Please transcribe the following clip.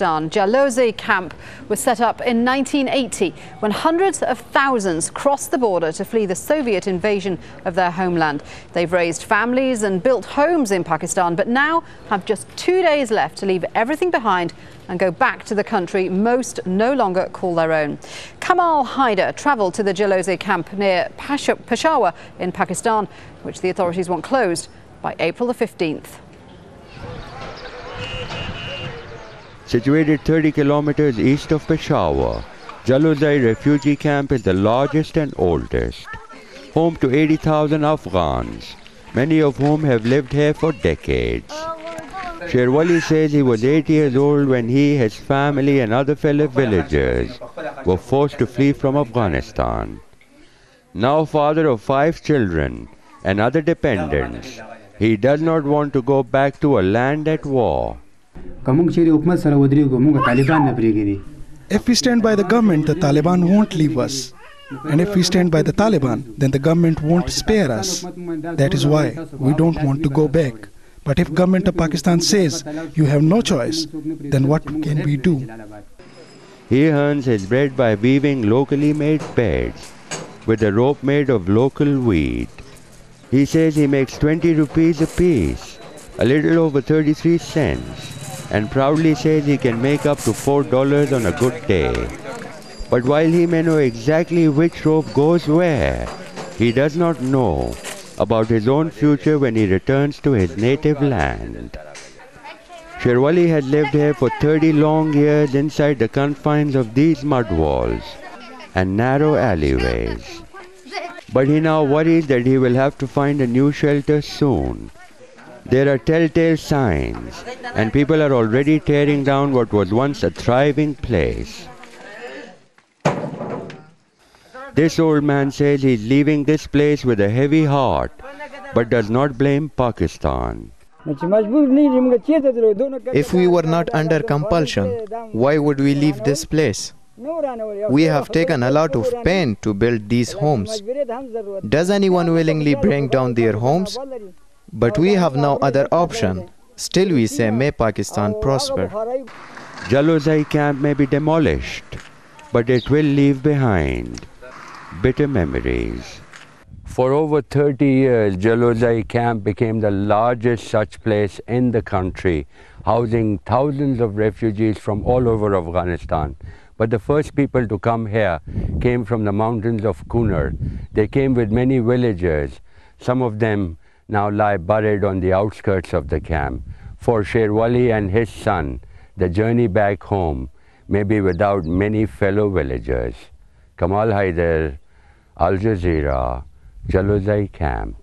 Pakistan. Jalozai camp was set up in 1980 when hundreds of thousands crossed the border to flee the Soviet invasion of their homeland. They've raised families and built homes in Pakistan, but now have just 2 days left to leave everything behind and go back to the country most no longer call their own. Kamal Hyder travelled to the Jalozai camp near Peshawar in Pakistan, which the authorities want closed by April the 15th. Situated 30 kilometers east of Peshawar, Jalozai refugee camp is the largest and oldest, home to 80,000 Afghans, many of whom have lived here for decades. Sherwali says he was 8 years old when he, his family and other fellow villagers were forced to flee from Afghanistan. Now father of 5 children and other dependents, he does not want to go back to a land at war. If we stand by the government, the Taliban won't leave us. And if we stand by the Taliban, then the government won't spare us. That is why we don't want to go back. But if government of Pakistan says you have no choice, then what can we do? He earns his bread by weaving locally made beds with a rope made of local weed. He says he makes 20 rupees a piece, a little over 33 cents, and proudly says he can make up to $4 on a good day. But while he may know exactly which rope goes where, he does not know about his own future when he returns to his native land. Sherwali has lived here for 30 long years inside the confines of these mud walls and narrow alleyways. But he now worries that he will have to find a new shelter soon. There are telltale signs, and people are already tearing down what was once a thriving place. This old man says he's leaving this place with a heavy heart, but does not blame Pakistan. If we were not under compulsion, why would we leave this place? We have taken a lot of pain to build these homes. Does anyone willingly bring down their homes? But we have no other option. Still we say, may Pakistan prosper. Jalozai camp may be demolished, but it will leave behind bitter memories. For over 30 years, Jalozai camp became the largest such place in the country, housing thousands of refugees from all over Afghanistan. But the first people to come here came from the mountains of Kunar. They came with many villagers. Some of them now lie buried on the outskirts of the camp. For Sherwali and his son, the journey back home may be without many fellow villagers. Kamal, Hyder, Al Jazeera, Jalozai camp.